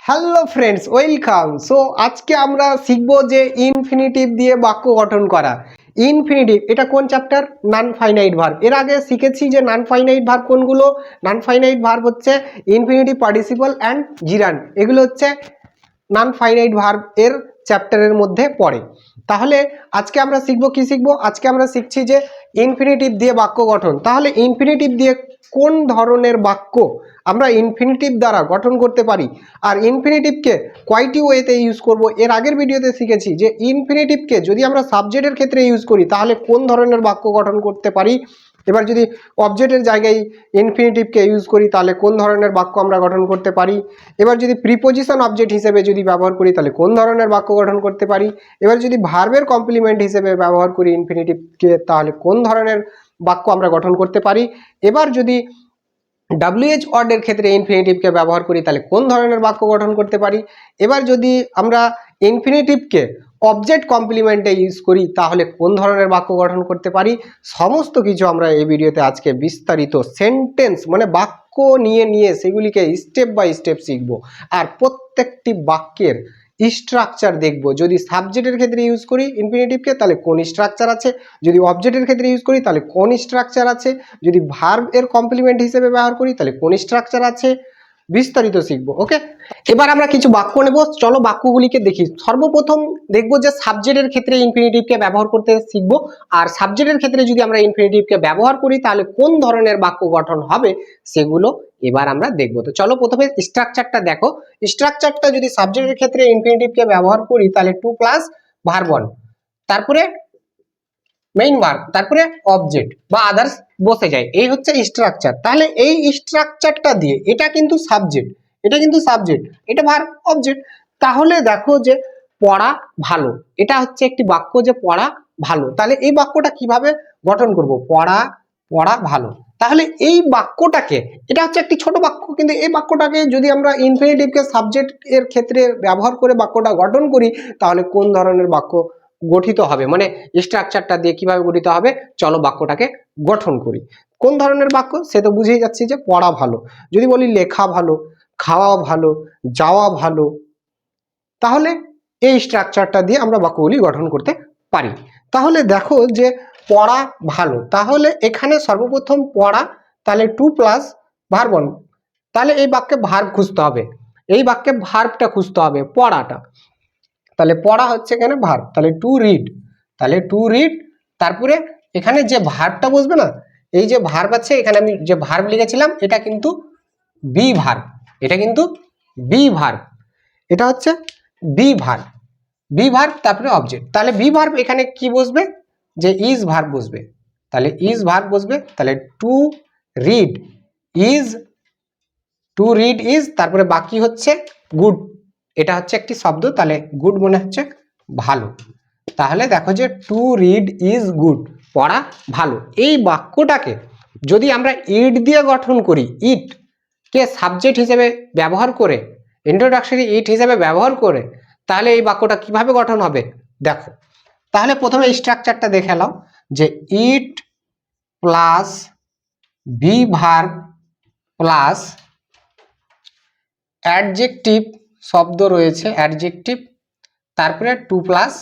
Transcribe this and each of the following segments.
Hello friends, welcome. So আজকে আমরা শিখবো যে ইনফিনিটিভ দিয়ে বাক্য গঠন করা। ইনফিনিটিভ এটা কোন চ্যাপ্টার? Non finite verb. এর আগে শিখেছি যে নন ফাইনাইট ভার্ব কোনগুলো। নন ফাইনাইট ভার্ব হচ্ছে ইনফিনিটিভ, পার্টিসিপল অ্যান্ড জিরান্ড। এগুলো হচ্ছে নন ফাইনাইট ভার্ব এর চ্যাপ্টারের মধ্যে পড়ে। তাহলে আজকে আমরা শিখবো কি শিখবো? আজকে আমরা শিখছি যে ইনফিনিটিভ দিয়ে বাক্য গঠন। তাহলে ইনফিনিটিভ দিয়ে কোন ধরনের বাক্য আমরা ইনফিনিটিভ দ্বারা গঠন করতে পারি, আর ইনফিনিটিভকে কয়টি ওয়েতে ইউজ করব। এর আগের ভিডিওতে শিখেছি যে ইনফিনিটিভকে যদি আমরা সাবজেক্টের ক্ষেত্রে ইউজ করি তাহলে কোন ধরনের বাক্য গঠন করতে পারি। এবার যদি অবজেক্টের জায়গায় ইনফিনিটিভকে ইউজ করি তাহলে কোন ধরনের বাক্য আমরা গঠন করতে পারি। এবার যদি প্রিপোজিশন অবজেক্ট হিসেবে যদি ব্যবহার করি তাহলে কোন ধরনের বাক্য গঠন করতে পারি। এবার যদি ভার্বের কমপ্লিমেন্ট হিসেবে ব্যবহার করি ইনফিনিটিভকে তাহলে কোন ধরনের বাক্য আমরা গঠন করতে পারি। এবার যদি WH ওয়ার্ডের ক্ষেত্রে ইনফিনিটিভকে ব্যবহার করি তাহলে কোন ধরনের বাক্য গঠন করতে পারি। এবার যদি আমরা ইনফিনিটিভকে অবজেক্ট কমপ্লিমেন্টে ইউজ করি তাহলে কোন ধরনের বাক্য গঠন করতে পারি। সমস্ত কিছু আমরা এই ভিডিওতে আজকে বিস্তারিত সেন্টেন্স মানে বাক্য নিয়ে সেগুলিকে স্টেপ বাই স্টেপ শিখব। আর প্রত্যেকটি বাক্যের স্ট্রাকচার দেখব। যদি সাবজেক্টের ক্ষেত্রে ইউজ করি ইনফিনিটিভকে তাহলে কোন স্ট্রাকচার আছে, যদি অবজেক্টের ক্ষেত্রে ইউজ করি তাহলে কোন স্ট্রাকচার আছে, যদি ভার্ব এর কমপ্লিমেন্ট হিসেবে ব্যবহার করি তাহলে কোন স্ট্রাকচার আছে, বিস্তারিত শিখবো। ওকে, এবার আমরা কিছু বাক্য নেব। চলো বাক্যগুলিকে দেখি। সর্বপ্রথম দেখব যে সাবজেক্টের ক্ষেত্রে ইনফিনিটিভকে ব্যবহার করতে শিখব। আর সাবজেক্টের ক্ষেত্রে যদি আমরা ইনফিনিটিভকে ব্যবহার করি তাহলে কোন ধরনের বাক্য গঠন হবে সেগুলো এবার আমরা দেখব। তো চলো প্রথমে স্ট্রাকচারটা দেখো। স্ট্রাকচারটা যদি সাবজেক্টের ক্ষেত্রে ইনফিনিটিভকে ব্যবহার করি তাহলে টু প্লাস ভার্ব ওয়ান, তারপরে মেইন ভার্ব, তারপরে অবজেক্ট বা আদার্স বসে যায়। এই হচ্ছে স্ট্রাকচার। তাহলে এই স্ট্রাকচারটা দিয়ে এটা কিন্তু সাবজেক্ট, এটা ভার্ব, অবজেক্ট। তাহলে দেখো যে পড়া ভালো, এটা হচ্ছে একটি বাক্য যে পড়া ভালো। তাহলে এই বাক্যটা কিভাবে গঠন করব? পড়া ভালো। তাহলে এই বাক্যটাকে, এটা হচ্ছে একটি ছোট বাক্য, কিন্তু এই বাক্যটাকে যদি আমরা ইনফিনিটিভকে সাবজেক্ট এর ক্ষেত্রে ব্যবহার করে বাক্যটা গঠন করি তাহলে কোন ধরনের বাক্য গঠিত হবে, মানে স্ট্রাকচারটা দিয়ে কিভাবে গঠিত হবে। চলো বাক্যটাকে গঠন করি। কোন ধরনের বাক্য সে তো বুঝেই যাচ্ছি যে পড়া ভালো। যদি বলি লেখা ভালো, খাওয়া ভালো, যাওয়া ভালো, তাহলে এই স্ট্রাকচারটা দিয়ে আমরা বাক্যগুলি গঠন করতে পারি। তাহলে দেখো যে পড়া ভালো, তাহলে এখানে সর্বপ্রথম পড়া, তাহলে টু প্লাস ভার্ব ওয়ান। তাহলে এই বাক্যে ভার্ব খুঁজতে হবে, এই বাক্যে ভার্বটা খুঁজতে হবে, পড়াটা। তাহলে পড়া হচ্ছে এখানে ভার্ব, তাহলে টু রিড, তারপরে এখানে যে ভার্বটা বসবে না, এই যে ভার্ব আছে এখানে আমি যে ভার্ব লিখেছিলাম এটা কিন্তু বি ভার্ব, এটা হচ্ছে বি ভার্ব, তারপরে অবজেক্ট। তাহলে বি ভার্ব এখানে কি বসবে? যে ইজ ভার্ব বসবে, তাহলে ইজ ভার্ব বসবে। তাহলে টু রিড ইজ, তারপরে বাকি হচ্ছে গুড, এটা হচ্ছে একটি শব্দ, তাহলে গুড মনে হচ্ছে ভালো। তাহলে দেখো যে টু রিড ইজ গুড, পড়া ভালো। এই বাক্যটাকে যদি আমরা ইট দিয়ে গঠন করি, ইট কে সাবজেক্ট হিসেবে ব্যবহার করে, ইন্ট্রোডাকশনারি ইট হিসেবে ব্যবহার করে, তাহলে এই বাক্যটা কিভাবে গঠন হবে দেখো। তাহলে প্রথমে স্ট্রাকচারটা দেখে নাও যে it plus be verb plus adjective শব্দ রয়েছে, অ্যাডজেক্টিভ, তারপরে টু প্লাস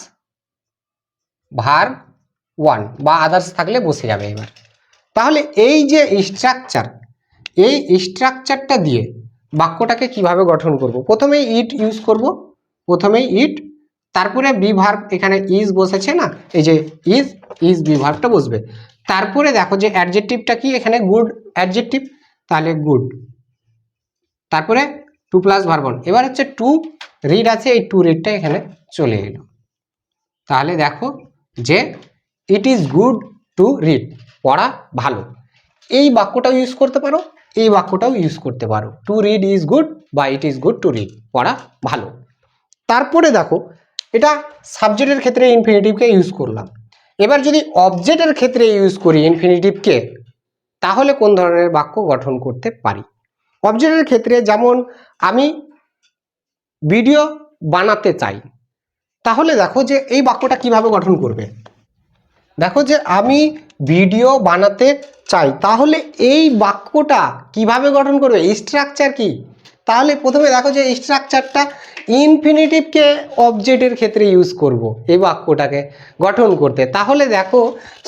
ভার্ব ওয়ান বা আদার্স থাকলে বসে যাবে। এবার তাহলে এই যে স্ট্রাকচার, এই স্ট্রাকচারটা দিয়ে বাক্যটাকে কিভাবে গঠন করব। প্রথমেই ইট ইউজ করব, তারপরে বি ভার্ব, এখানে ইজ বসেছে না, এই যে ইজ বি ভার্বটা বসবে। তারপরে দেখো যে অ্যাডজেক্টিভটা কি, এখানে গুড অ্যাডজেক্টিভ, তাহলে গুড, তারপরে টু প্লাস ভার্ব ওয়ান। এবার হচ্ছে টু রিড আছে, এই টু রিডটা এখানে চলে এলো। তাহলে দেখো যে it is good to read, পড়া ভালো। এই বাক্যটাও ইউজ করতে পারো, এই বাক্যটাও ইউজ করতে পারো, টু রিড ইজ গুড বা it is good to read, পড়া ভালো। তারপরে দেখো এটা সাবজেক্টের ক্ষেত্রে ইনফিনিটিভকে ইউজ করলাম। এবার যদি অবজেক্টের ক্ষেত্রে ইউজ করি ইনফিনিটিভকে তাহলে কোন ধরনের বাক্য গঠন করতে পারি। অবজেক্টের ক্ষেত্রে যেমন আমি ভিডিও বানাতে চাই, তাহলে দেখো যে এই বাক্যটা কিভাবে গঠন করবে। দেখো যে আমি ভিডিও বানাতে চাই, তাহলে এই বাক্যটা কিভাবে গঠন করবে, স্ট্রাকচার কি, তাহলে প্রথমে দেখো যে স্ট্রাকচারটা ইনফিনিটিভকে অবজেক্টের ক্ষেত্রে ইউজ করব এই বাক্যটাকে গঠন করতে। তাহলে দেখো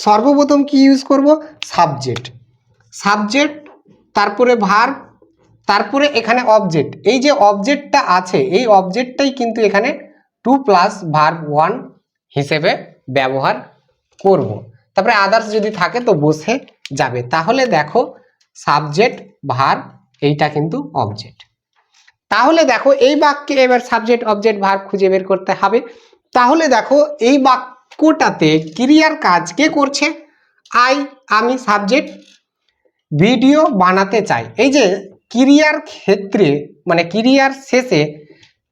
সর্বপ্রথম কি ইউজ করব, সাবজেক্ট, সাবজেক্ট তারপরে ভার্ব তারপরে এখানে অবজেক্ট। এই যে অবজেক্টটা আছে এই অবজেক্টটাই কিন্তু এখানে টু প্লাস ভার্ব ওয়ান হিসেবে ব্যবহার করব। তারপরে আদার্স যদি থাকে তো বসে যাবে। তাহলে দেখো সাবজেক্ট ভার্ব এইটা কিন্তু অবজেক্ট। তাহলে দেখো এই বাক্যে এবার সাবজেক্ট অবজেক্ট ভার্ব খুঁজে বের করতে হবে। তাহলে দেখো এই বাক্যটাতে ক্রিয়ার কাজ কে করছে, আমি সাবজেক্ট, ভিডিও বানাতে চাই। এই যে ক্রিয়ার ক্ষেত্রে মানে ক্রিয়ার শেষে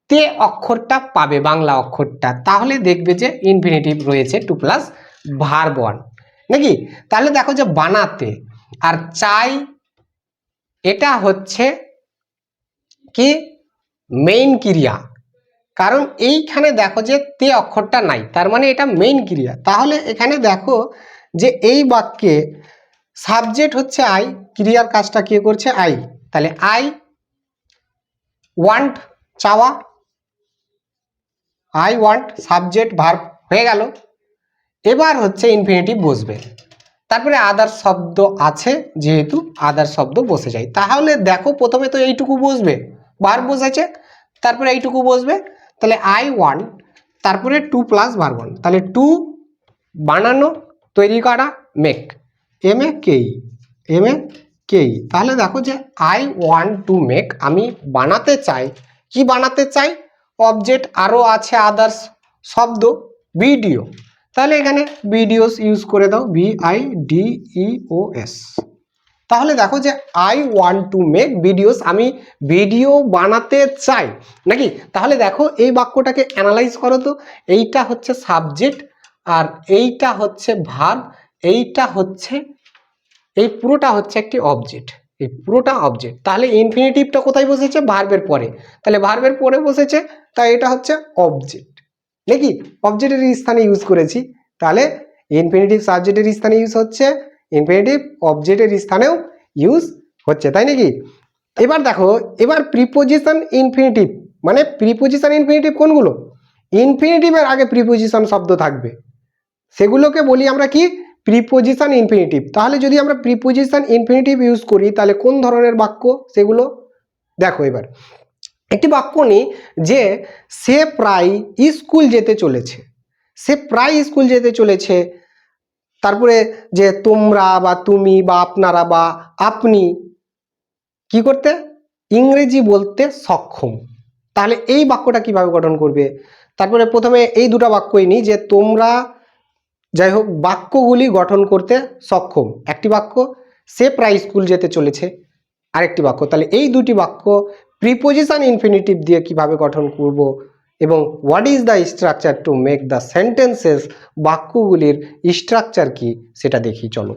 তে অক্ষরটা পাবে বাংলা অক্ষরটা, তাহলে দেখবে যে ইনফিনিটিভ রয়েছে টু প্লাস ভার্ব ওয়ান নাকি। তাহলে দেখো যে বানাতে আর চাই এটা হচ্ছে কি মেইন ক্রিয়া, কারণ এইখানে দেখো যে তে অক্ষরটা নাই, তার মানে এটা মেইন ক্রিয়া। তাহলে এখানে দেখো যে এই বাক্যে সাবজেক্ট হচ্ছে আই, ক্রিয়ার কাজটা কে করছে আই, তাহলে আই ওয়ান্ট চাওয়া, আই ওয়ান্ট সাবজেক্ট ভার্ব হয়ে গেল। এবার হচ্ছে ইনফিনিটিভ বসবে, তারপরে আদার শব্দ আছে যেহেতু আদার শব্দ বসে যায়। তাহলে দেখো প্রথমে তো এইটুকু বসবে, ভার্ব বসেছে, তারপরে এইটুকু বসবে, তাহলে আই ওয়ান্ট তারপরে টু প্লাস ভার্ব ওয়ান, তাহলে টু বানানো তৈরি করা মেক, এম এ কেই, এম এ কেই। তাহলে দেখো যে আই ওয়ান্ট টু মেক আমি বানাতে চাই, কি বানাতে চাই, অবজেক্ট আরও আছে আদার্স শব্দ ভিডিও, তাহলে এখানে ভিডিওস ইউজ করে দাও, VIDEOS। তাহলে দেখো যে I want to make videos আমি ভিডিও বানাতে চাই নাকি। তাহলে দেখো এই বাক্যটাকে অ্যানালাইজ করো তো, এইটা হচ্ছে সাবজেক্ট আর এইটা হচ্ছে ভার্ব, এইটা হচ্ছে এই পুরোটা হচ্ছে একটি অবজেক্ট, এই পুরোটা অবজেক্ট। তাহলে ইনফিনিটিভটা কোথায় বসেছে, ভার্বের পরে, তাহলে ভার্বের পরে বসেছে, তাই এটা হচ্ছে অবজেক্ট নাকি, অবজেক্টের স্থানে ইউজ করেছি। তাহলে ইনফিনিটিভ সাবজেক্টের স্থানে ইউজ হচ্ছে, ইনফিনিটিভ অবজেক্টের স্থানেও ইউজ হচ্ছে, তাই নাকি। এবার দেখো এবার প্রিপোজিশন ইনফিনিটিভ, মানে প্রিপোজিশন ইনফিনিটিভ কোনগুলো, ইনফিনিটিভের আগে প্রিপোজিশন শব্দ থাকবে সেগুলোকে বলি আমরা কি, প্রিপোজিশন ইনফিনিটিভ। তাহলে যদি আমরা প্রিপোজিশন ইনফিনিটিভ ইউজ করি তাহলে কোন ধরনের বাক্য সেগুলো দেখো। এবার একটি বাক্য নিই যে সে প্রায় স্কুল যেতে চলেছে, সে প্রায় স্কুল যেতে চলেছে, তারপরে যে তোমরা বা তুমি বা আপনারা বা আপনি কি করতে, ইংরেজি বলতে সক্ষম। তাহলে এই বাক্যটা কিভাবে গঠন করবে, তারপরে প্রথমে এই দুটো বাক্যই নিই যে তোমরা, যাই হোক বাক্যগুলি গঠন করতে সক্ষম, একটি বাক্য, সে প্রায় স্কুল যেতে চলেছে আরেকটি বাক্য। তাহলে এই দুটি বাক্য প্রিপোজিশন ইনফিনিটিভ দিয়ে কিভাবে গঠন করব এবং what is the structure two make the sentences, বাক্যগুলির স্ট্রাকচার কি সেটা দেখি চলো।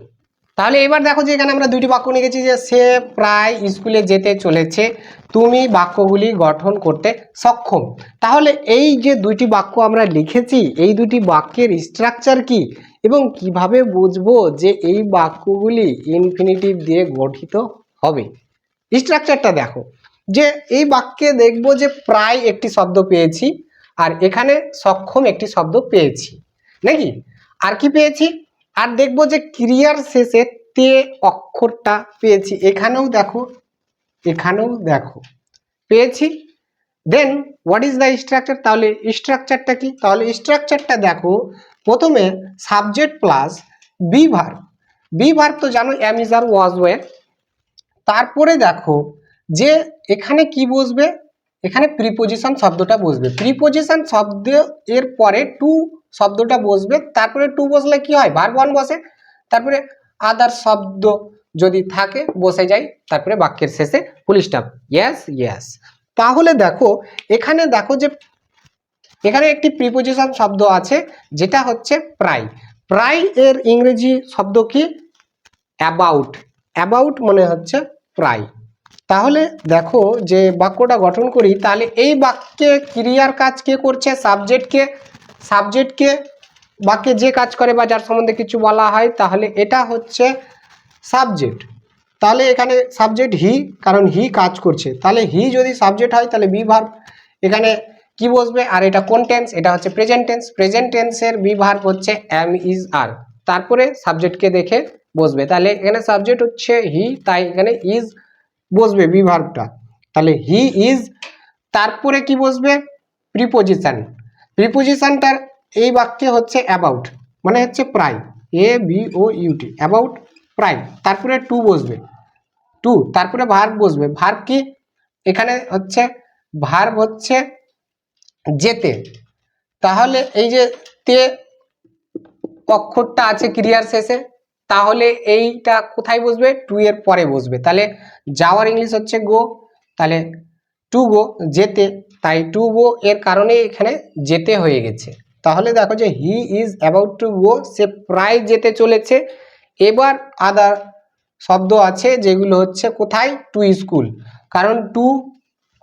তাহলে এবার দেখো যে এখানে আমরা দুটি বাক্য নিয়েছি যে সে প্রায় স্কুলে যেতে চলেছে, তুমি বাক্যগুলি গঠন করতে সক্ষম। তাহলে এই যে দুইটি বাক্য আমরা লিখেছি এই দুটি বাক্যের স্ট্রাকচার কি এবং কিভাবে বুঝবো যে এই বাক্যগুলি ইনফিনিটিভ দিয়ে গঠিত হবে, স্ট্রাকচারটা দেখো। যে এই বাক্যে দেখবো যে প্রায় একটি শব্দ পেয়েছি আর এখানে সক্ষম একটি শব্দ পেয়েছি নাকি, আর কি পেয়েছি, আর দেখবো যে ক্রিয়ার শেষে তে অক্ষরটা পেয়েছি, এখানেও দেখো এখানেও দেখো পেয়েছি। Then what is the structure, তাহলে স্ট্রাকচারটা কি, তাহলে স্ট্রাকচারটা দেখো প্রথমে subject plus be verb, be verb তো জানো am is are was were, তারপরে দেখো যে এখানে কি বসবে, এখানে প্রিপোজিশন শব্দটা বসবে, প্রিপোজিশন শব্দ এর পরে টু শব্দটা বসবে, তারপরে টু বসলে কি হয় ভার্ব ওয়ান বসে, তারপরে আদার শব্দ যদি থাকে বসে যায়, তারপরে বাক্যের শেষে ফুল স্টপ, ইয়েস ইয়েস। তাহলে দেখো এখানে দেখো যে এখানে একটি প্রিপোজিশন শব্দ আছে যেটা হচ্ছে প্রায়, প্রায় এর ইংরেজি শব্দ কি অ্যাবাউট, অ্যাবাউট মানে হচ্ছে প্রায়। তাহলে দেখো যে বাক্যটা গঠন করি, তাহলে এই বাক্যে ক্রিয়ার কাজ কে করছে, সাবজেক্টকে, সাবজেক্টকে বাক্যে যে কাজ করে বা যার সম্বন্ধে কিছু বলা হয় তাহলে এটা হচ্ছে সাবজেক্ট, তাহলে এখানে সাবজেক্ট হি, কারণ হি কাজ করছে, তাহলে হি যদি সাবজেক্ট হয় তাহলে বি ভার্ব এখানে কি বসবে। আর এটা কোন টেন্স, এটা হচ্ছে প্রেজেন্ট টেন্স, প্রেজেন্ট টেন্সের বি ভার্ব হচ্ছে এম ইজ আর, তারপরে সাবজেক্টকে দেখে বসবে। তাহলে এখানে সাবজেক্ট হচ্ছে হি, তাই এখানে ইজ বসবে বি ভার্বটা, তাহলে হি ইজ, তারপরে কি বসবে প্রিপোজিশন, প্রিপোজিশনটার এই বাক্যে হচ্ছে অ্যাবাউট, মানে হচ্ছে প্রায়, A B O U T, about প্রায়, তারপরে টু বসবে, টু, তারপরে ভার্ব বসবে, ভার্ব কি এখানে হচ্ছে ভার্ব হচ্ছে যেতে, তাহলে এই যে তে অক্ষরটা আছে ক্রিয়ার শেষে, তাহলে এইটা কোথায় বসবে, টু এর পরে বসবে, তাহলে যাওয়ার ইংলিশ হচ্ছে গো, তাহলে টু গো যেতে, তাই টু গো এর কারণে এখানে যেতে হয়ে গেছে। তাহলে দেখো যে he is about to go, সে প্রায় যেতে চলেছে। এবার আদার শব্দ আছে যেগুলো হচ্ছে কোথায়, টু স্কুল, কারণ টু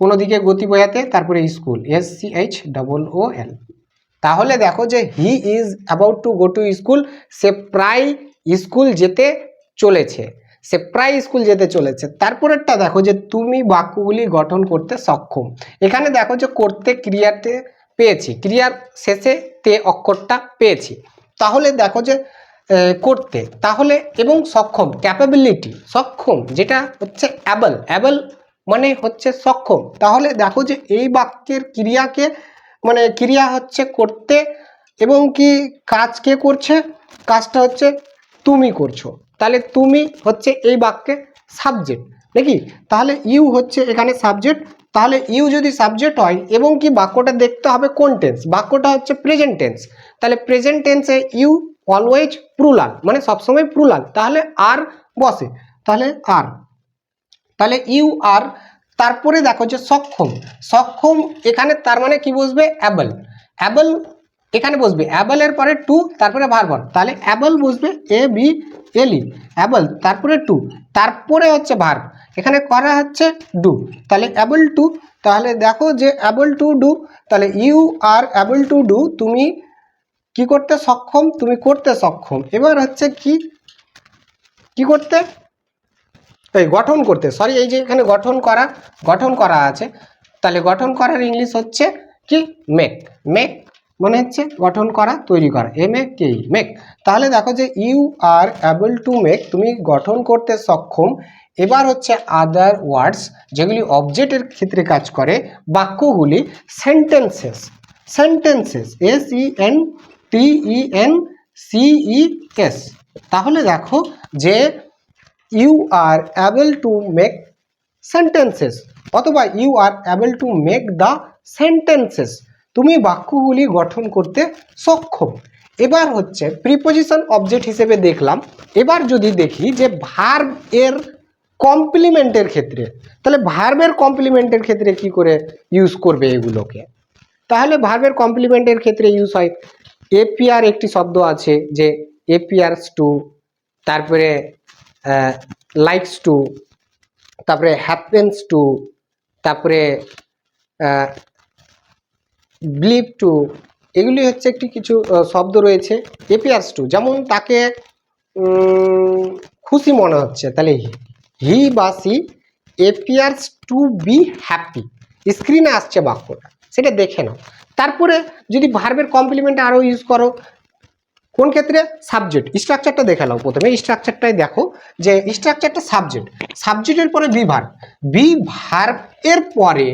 কোনো দিকে গতি বোঝাতে, তারপরে স্কুল, SCHOOL। তাহলে দেখো যে he is about to go to school, সে প্রায় স্কুল যেতে চলেছে, সে প্রায় স্কুল যেতে চলেছে। তারপরেরটা দেখো যে তুমি বাক্যগুলি গঠন করতে সক্ষম, এখানে দেখো যে করতে ক্রিয়াতে পেয়েছি, ক্রিয়ার শেষে তে অক্ষরটা পেয়েছি, তাহলে দেখো যে করতে, তাহলে এবং সক্ষম ক্যাপাবিলিটি, সক্ষম যেটা হচ্ছে অ্যাবল, অ্যাবল মানে হচ্ছে সক্ষম, তাহলে দেখো যে এই বাক্যের ক্রিয়াকে মানে ক্রিয়া হচ্ছে করতে, এবং কি কাজ কে করছে, কাজটা হচ্ছে তুমি করছো, তাহলে তুমি হচ্ছে এই বাক্যে সাবজেক্ট নাকি, তাহলে ইউ হচ্ছে এখানে সাবজেক্ট, তাহলে ইউ যদি সাবজেক্ট হয় এবং কি বাক্যটা দেখতে হবে কোন টেন্স, বাক্যটা হচ্ছে প্রেজেন্ট টেন্স, তাহলে প্রেজেন্ট টেন্সে ইউ অলওয়েজ প্লুরাল, মানে সবসময় প্লুরাল, তাহলে আর বসে, তাহলে আর, তাহলে ইউ আর, তারপরে দেখো যে সক্ষম, সক্ষম এখানে তার মানে কি বসবে, অ্যাবল, অ্যাবল এখানে বসবে, অ্যাবল এর পরে টু, তারপরে ভার্ব, তাহলে অ্যাবল বসবে ABLE, অ্যাবল, তারপরে টু, তারপরে হচ্ছে ভার্ব, এখানে করা হচ্ছে ডু, তাহলে অ্যাবল টু, তাহলে দেখো যে অ্যাবল টু ডু, তাহলে you are able to do, তুমি কি করতে সক্ষম, তুমি করতে সক্ষম। এবার হচ্ছে কি কি করতে, এই গঠন করতে, সরি এই যে এখানে গঠন করা আছে, তাহলে গঠন করার ইংলিশ হচ্ছে কি মেক, মেক মানে হচ্ছে গঠন করা, তৈরি করা, MAKE, মেক, তাহলে দেখো যে you are able to make, তুমি গঠন করতে সক্ষম। এবার হচ্ছে আদার ওয়ার্ডস যেগুলি অবজেক্টের ক্ষেত্রে কাজ করে, বাক্যগুলি সেন্টেন্সেস, সেন্টেন্সেস SENTENCES, তাহলে দেখো যে you are able to make sentences, অথবা you are able to make the sentences, তুমি বাক্যগুলি গঠন করতে সক্ষম। এবার হচ্ছে প্রিপোজিশন অবজেক্ট হিসেবে দেখলাম, এবার যদি দেখি যে ভার্ব এর কমপ্লিমেন্টের ক্ষেত্রে, তাহলে ভার্বের কমপ্লিমেন্টের ক্ষেত্রে কি করে ইউজ করবে এগুলোকে, তাহলে ভার্বের কমপ্লিমেন্টের ক্ষেত্রে ইউজ হয়, এপিআর একটি শব্দ আছে যে এপিআরস টু, তারপরে লাইকস টু, তারপরে হ্যাপেন্স টু, তারপরে বিলিভ টু, এগুলি হচ্ছে একটি কিছু শব্দ রয়েছে, এপিয়ার্স টু, যেমন তাকে খুশি মনে হচ্ছে, তাহলে হি বা she appears to be happy, স্ক্রিনে আসছে বাক্যটা, সেটা দেখে নাও। তারপরে যদি ভার্বের কমপ্লিমেন্ট আরও ইউজ করো কোন ক্ষেত্রে, সাবজেক্ট, স্ট্রাকচারটা দেখে নাও, প্রথমে স্ট্রাকচারটাই দেখো যে স্ট্রাকচারটা সাবজেক্ট, সাবজেক্টের পরে বি ভার্ব, বি ভার্বের পরে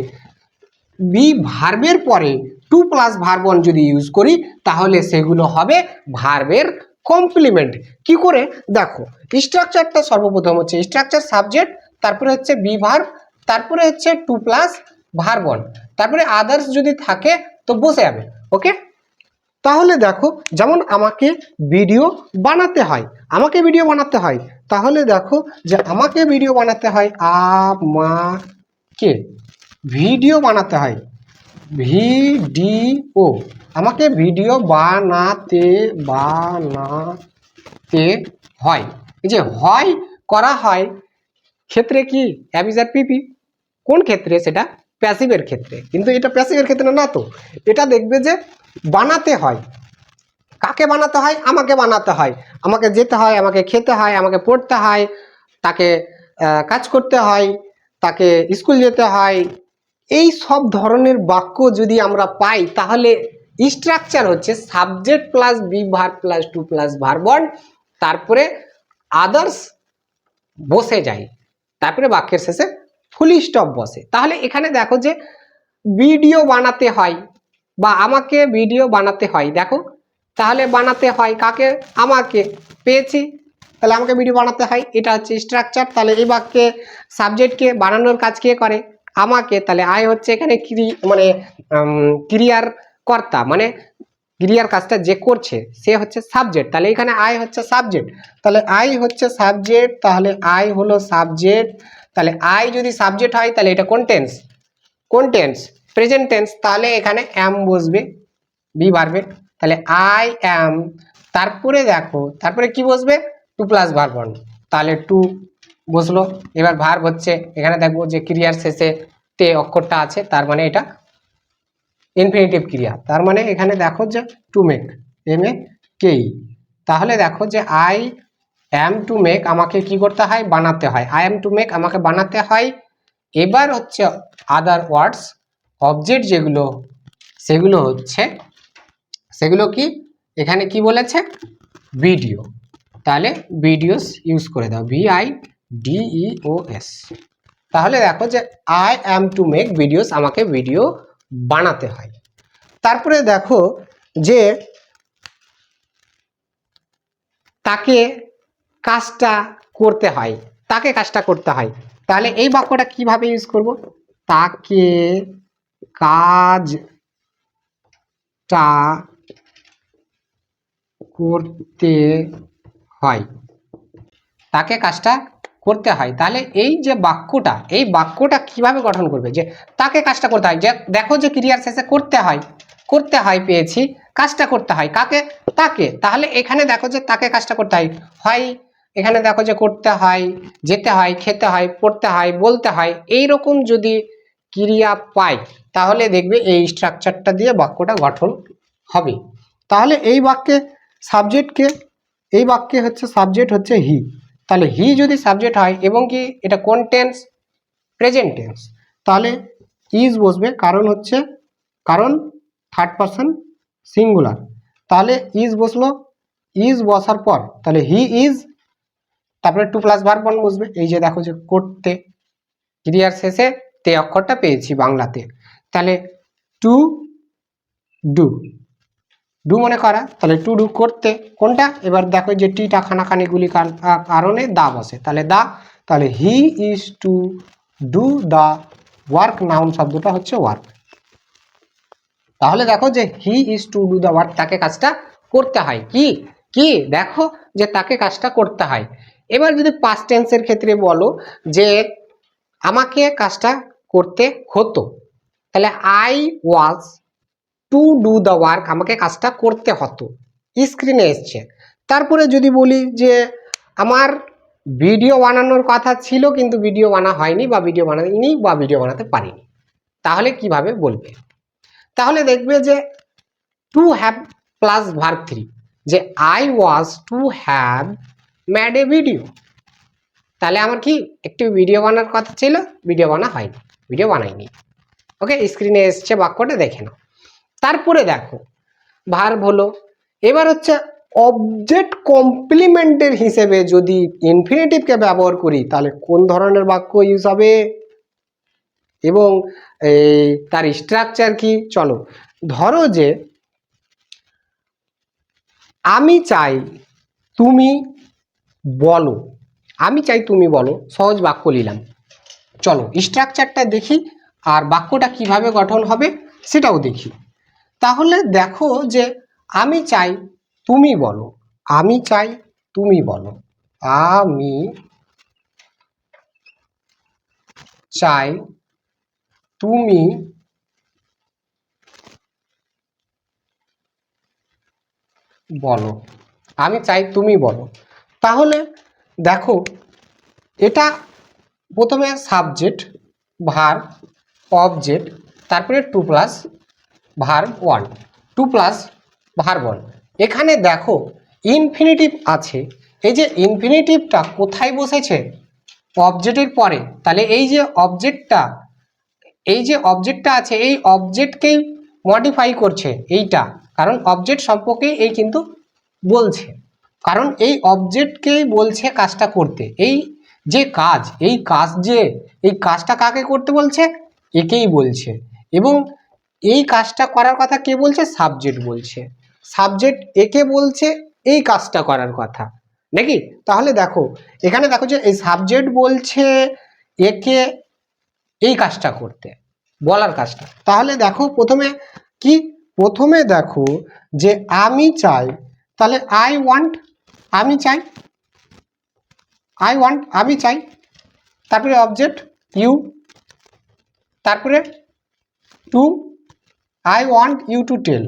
বি ভার্বের পরে টু প্লাস ভার্ব ওয়ান যদি ইউজ করি তাহলে সেগুলো হবে ভার্বের কমপ্লিমেন্ট। কি করে দেখো, স্ট্রাকচারটা সর্বপ্রথম হচ্ছে স্ট্রাকচার সাবজেক্ট, তারপরে হচ্ছে বি ভার্ব, তারপরে হচ্ছে টু প্লাস ভার্ব ওয়ান, তারপরে আদার্স যদি থাকে তো বসে যাবে। ওকে, তাহলে দেখো যেমন আমাকে ভিডিও বানাতে হয়, আমাকে ভিডিও বানাতে হয়, তাহলে দেখো যে আমাকে ভিডিও বানাতে হয়, আমাকে ভিডিও বানাতে হয়, ভিডিও, আমাকে ভিডিও বানাতে হয়, এই যে হয় করা হয় ক্ষেত্রে কি অ্যাবিজার পিপি, কোন ক্ষেত্রে, সেটা প্যাসিভের ক্ষেত্রে, কিন্তু এটা প্যাসিভের ক্ষেত্রে না, তো এটা দেখবে যে বানাতে হয়, কাকে বানাতে হয়, আমাকে বানাতে হয়, আমাকে যেতে হয়, আমাকে খেতে হয়, আমাকে পড়তে হয়, তাকে কাজ করতে হয়, তাকে স্কুল যেতে হয়, এই সব ধরনের বাক্য যদি আমরা পাই তাহলে স্ট্রাকচার হচ্ছে subject plus be verb plus to plus verb one, তারপরে আদার্স বসে যায়, তারপরে বাক্যের শেষে ফুল স্টপ বসে। তাহলে এখানে দেখো যে ভিডিও বানাতে হয় বা আমাকে ভিডিও বানাতে হয়, দেখো তাহলে বানাতে হয় কাকে, আমাকে, পেয়েছি তাহলে আমাকে ভিডিও বানাতে হয়, এটা হচ্ছে স্ট্রাকচার। তাহলে এই বাক্যে সাবজেক্টকে বানানোর কাজ কে করে, আমাকে, তাহলে আই হচ্ছে এখানে ক্রিয়ার কর্তা, মানে ক্রিয়ার কাজটা যে করছে সে হচ্ছে সাবজেক্ট, তাহলে এখানে আই হচ্ছে সাবজেক্ট, তাহলে আই হচ্ছে সাবজেক্ট, তাহলে আই হলো সাবজেক্ট। তাহলে আই যদি সাবজেক্ট হয় তাহলে এটা কোন টেন্স, কোন টেন্স, প্রেজেন্ট টেন্স, তাহলে এখানে অ্যাম বসবে বি ভার্বে, তাহলে আই অ্যাম, তারপরে দেখো তারপরে কি বসবে, টু প্লাস ভার্ব ওয়ান, তাহলে টু বসলো। এবার ভার্ব হচ্ছে এখানে দেখবো যে ক্রিয়ার শেষে তে অক্ষরটা আছে, তার মানে এটা ইনফিনিটিভ ক্রিয়া, তার মানে এখানে দেখো যে টু মেক, এম এ কে, তাহলে দেখো যে আই অ্যাম টু মেক, আমাকে কি করতে হয়, বানাতে হয়, আই অ্যাম টু মেক আমাকে বানাতে হয়। এবার হচ্ছে আদার ওয়ার্ডস, অবজেক্ট যেগুলো সেগুলো হচ্ছে, সেগুলো কি এখানে কি বলেছে, ভিডিও, তাহলে ভিডিওস ইউজ করে দাও, VIDEOS। তাহলে দেখো যে I am to make videos, আমাকে ভিডিও বানাতে হয়। তারপরে দেখো যে তাকে কাজটা করতে হয়, তাকে কাজটা করতে হয়, তাহলে এই বাক্যটা কিভাবে ইউজ করব, তাকে কাজটা করতে হয়, তাকে কাজটা করতে হয়। তাহলে এই যে বাক্যটা, এই বাক্যটা কিভাবে গঠন করবে, যে তাকে কাজটা করতে হয়, যে দেখো যে ক্রিয়ার শেষে করতে হয়, করতে হয় পেয়েছি, কাজটা করতে হয় কাকে, তাকে, তাহলে এখানে দেখো যে তাকে কাজটা করতে হয়, হয় এখানে দেখো যে করতে হয়, যেতে হয়, খেতে হয়, পড়তে হয়, বলতে হয়, এই রকম যদি ক্রিয়া পাই তাহলে দেখবে এই স্ট্রাকচারটা দিয়ে বাক্যটা গঠন হবে। তাহলে এই বাক্যে সাবজেক্টকে, এই বাক্যে হচ্ছে সাবজেক্ট হচ্ছে হি, তাহলে হি যদি সাবজেক্ট হয় এবং কি এটা কোন টেন্স, প্রেজেন্ট টেন্স, তাহলে ইজ বসবে, কারণ হচ্ছে, কারণ থার্ড পারসন সিঙ্গুলার, তাহলে ইজ বসলো, ইজ বসার পর তাহলে হি ইজ, তারপরে টু প্লাস ভার্ব ওয়ান বসবে, এই যে দেখো যে করতে, ক্রিয়ার শেষে তে অক্ষরটা পেয়েছি বাংলাতে, তাহলে টু ডু, ডু মনে করা, তাহলে টু ডু করতে, কোনটা, এবার দেখো যে টিটা খানাখানিগুলি কারণে দা বসে, তাহলে দা, তাহলে he is to do the work, noun শব্দটা হচ্ছে ওয়ার্ক, তাহলে দেখো যে he is to do the work, তাকে কাজটা করতে হয়, কি কি দেখো যে তাকে কাজটা করতে হয়। এবার যদি পাস্ট টেন্সের ক্ষেত্রে বলো যে আমাকে কাজটা করতে হতো, তাহলে I was to do the work, আমাকে কাজটা করতে হতো, স্ক্রিনে এসছে। তারপরে যদি বলি যে আমার ভিডিও বানানোর কথা ছিল কিন্তু ভিডিও বানা হয়নি বা ভিডিও বানাইনি বা ভিডিও বানাতে পারিনি, তাহলে কিভাবে বলবে, তাহলে দেখবে যে to have plus verb three, যে I was to have made a video, তাহলে আমার কি একটি ভিডিও বানার কথা ছিল, ভিডিও বানা হয়নি, ভিডিও বানাইনি। ওকে, স্ক্রিনে এসছে বাক্যটা দেখে নাও। তারপরে দেখো ভার্ব হলো, এবার হচ্ছে অবজেক্ট কমপ্লিমেন্টের হিসেবে যদি ইনফিনিটিভকে ব্যবহার করি তাহলে কোন ধরনের বাক্য ইউজ হবে এবং তার স্ট্রাকচার কি, চলো ধরো যে আমি চাই তুমি বলো, আমি চাই তুমি বলো, সহজ বাক্য নিলাম, চলো স্ট্রাকচারটা দেখি আর বাক্যটা কিভাবে গঠন হবে সেটাও দেখি। তাহলে দেখো যে আমি চাই তুমি বলো, আমি চাই তুমি বলো, আমি চাই তুমি বলো, আমি চাই তুমি বলো, তাহলে দেখো এটা প্রথমে সাবজেক্ট, ভার্ব, অবজেক্ট, তারপরে to plus verb one, to plus verb one, এখানে দেখো ইনফিনিটিভ আছে, এই যে ইনফিনিটিভটা কোথায় বসেছে, অবজেক্টের পরে, তাহলে এই যে অবজেক্টটা আছে এই অবজেক্টকেই মডিফাই করছে এইটা, কারণ অবজেক্ট সম্পর্কে এই কিন্তু বলছে, কারণ এই অবজেক্টকেই বলছে কাজটা করতে। এই যে কাজ, এই কাজটা কাকে করতে বলছে? একেই বলছে। এবং এই কাজটা করার কথা কে বলছে? সাবজেক্ট বলছে। সাবজেক্ট একে বলছে এই কাজটা করার কথা, নাকি? তাহলে দেখো এখানে দেখো যে এই সাবজেক্ট বলছে একে এই কাজটা করতে, বলার কাজটা। তাহলে দেখো প্রথমে দেখো যে আমি চাই, তাহলে আই ওয়ান্ট, আমি চাই, আমি চাই, তারপরে অবজেক্ট ইউ, তারপরে to, I want you to tell,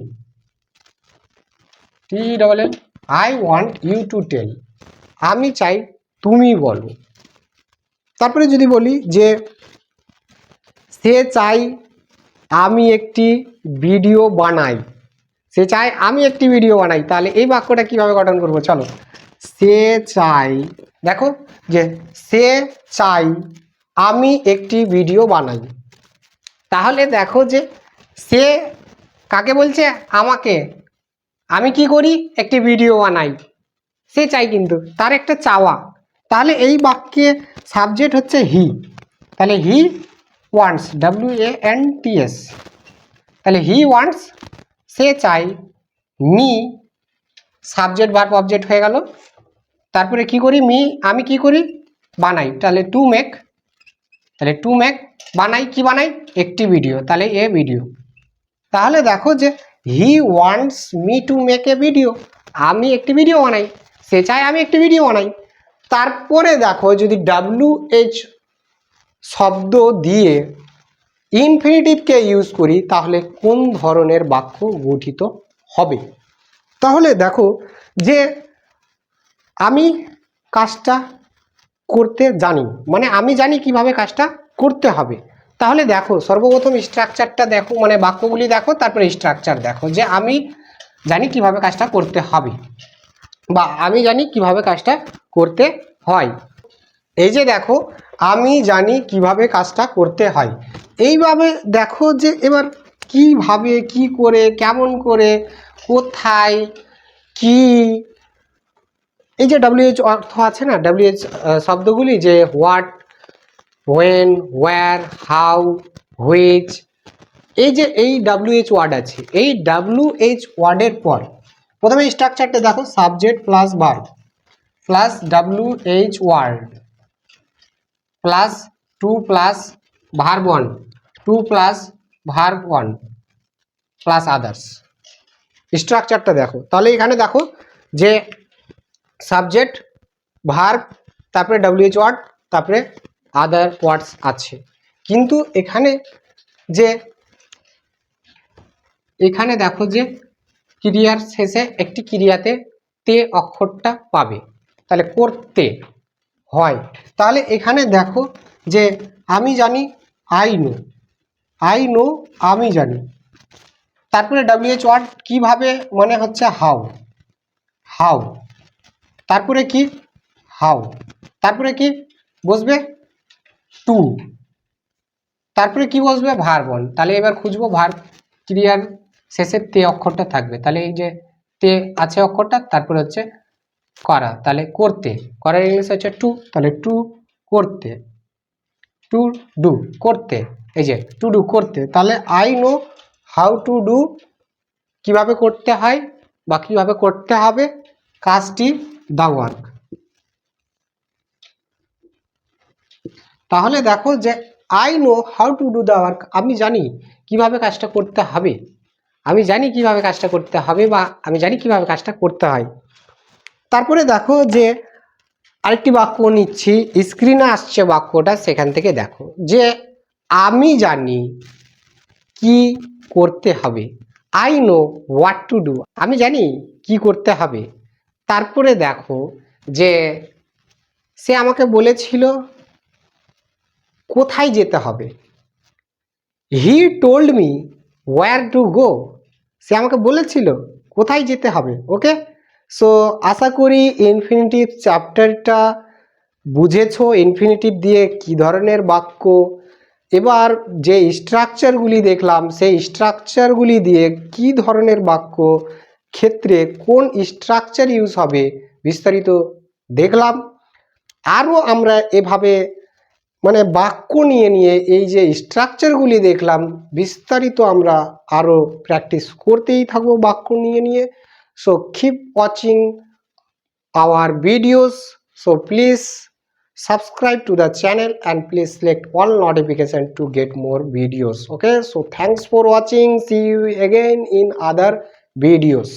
I want you to tell, আমি চাই তুমি বলো। তারপরে যদি বলি যে সে চাই আমি একটি ভিডিও বানাই, সে চাই আমি একটি ভিডিও বানাই, তাহলে এই বাক্যটা কিভাবে গঠন করব? চলো, সে চাই, দেখো যে সে চাই আমি একটি ভিডিও বানাই, তাহলে দেখো যে সে কাকে বলছে? আমাকে। আমি কি করি? একটি ভিডিও বানাই। সে চাই কিন্তু তার একটা চাওয়া, তাহলে এই বাক্যে সাবজেক্ট হচ্ছে হি, তাহলে হি ওয়ান্টস, WANTS, তাহলে হি ওয়ান্টস, সে চাই, মি, সাবজেক্ট ভার্ব অবজেক্ট হয়ে গেল। তারপরে কি করি? মি, আমি কি করি? বানাই, তাহলে টু মেক, বানাই, কি বানাই? একটি ভিডিও, তাহলে এ ভিডিও। তাহলে দেখো যে he wants me to make a video, আমি একটি ভিডিও বানাই, সে চায় আমি একটি ভিডিও বানাই। তারপরে দেখো যদি WH শব্দ দিয়ে ইনফিনিটিভকে ইউজ করি তাহলে কোন ধরনের বাক্য গঠিত হবে? তাহলে দেখো যে আমি কাজটা করতে জানি, মানে আমি জানি কিভাবে কাজটা করতে হবে। তাহলে দেখো সর্বপ্রথম স্ট্রাকচারটা দেখো, মানে বাক্যগুলি দেখো, তারপরে স্ট্রাকচার দেখো যে আমি জানি কিভাবে কাজটা করতে হবে বা আমি জানি কিভাবে কাজটা করতে হয়। এই যে দেখো আমি জানি কিভাবে কাজটা করতে হয়, এইভাবে দেখো যে এবার কিভাবে, কি করে, কেমন করে, কোথায়, কি, এই যে WH অর্থ আছে না, WH শব্দগুলি যে what, when, where, how, which, এই WH ওয়ার্ড আছে, এই WH ওয়ার্ডের পর প্রথমে স্ট্রাকচারটা দেখো, subject plus verb plus WH word plus to plus verb one, to plus verb one plus others. স্ট্রাকচারটা দেখো, তাহলে এখানে দেখো যে সাবজেক্ট, ভার্ব, তারপরে WH ওয়ার্ড, তারপরে আদার ওয়ার্ডস আছে। কিন্তু এখানে দেখো যে ক্রিয়ার শেষে একটি ক্রিয়াতে তে অক্ষরটা পাবে, তাহলে করতে হয়। তাহলে এখানে দেখো যে আমি জানি, আই নো, আমি জানি, তারপরে WH ওয়ার্ড কিভাবে, মানে হচ্ছে হাউ, তারপরে কি? হাউ, তারপরে কি বসবে? টু, তারপরে কি বসবে? Verb one. তাহলে এবার খুঁজবো ভার্ব, ক্রিয়ার শেষে তে অক্ষরটা থাকবে, তাহলে এই যে তে আছে অক্ষরটা, তারপরে হচ্ছে করা, তাহলে করতে, করার ইংলিশ হচ্ছে টু, তাহলে টু করতে, টু ডু করতে, এই যে টু ডু করতে, তাহলে I know how to do, কিভাবে করতে হয় বা কিভাবে করতে হবে কাজটি, দা ওয়ার্ক। তাহলে দেখো যে I know how to do the work, আমি জানি কিভাবে কাজটা করতে হবে, আমি জানি কিভাবে কাজটা করতে হবে বা আমি জানি কিভাবে কাজটা করতে হয়। তারপরে দেখো যে আরেকটি বাক্য নিচ্ছি, স্ক্রিনে আসছে বাক্যটা, সেখান থেকে দেখো যে আমি জানি কি করতে হবে, I know what to do, আমি জানি কি করতে হবে। তারপরে দেখো যে সে আমাকে বলেছিল কোথায় যেতে হবে, he told me where to go, সে আমাকে বলেছিল কোথায় যেতে হবে। ওকে, সো আশা করি ইনফিনিটিভ চ্যাপ্টারটা বুঝেছো ইনফিনিটিভ দিয়ে কি ধরনের বাক্য। এবার যে স্ট্রাকচারগুলি দেখলাম সেই স্ট্রাকচারগুলি দিয়ে কি ধরনের বাক্য ক্ষেত্রে কোন স্ট্রাকচার ইউজ হবে বিস্তারিত দেখলাম। আরও আমরা এভাবে মানে বাক্য নিয়ে নিয়ে এই যে স্ট্রাকচারগুলি দেখলাম বিস্তারিত আমরা আরও প্র্যাকটিস করতেই থাকবো বাক্য নিয়ে নিয়ে। So keep watching our videos, so please subscribe to the channel and please select all notification to get more videos. Okay, so thanks for watching, see you again in other videos.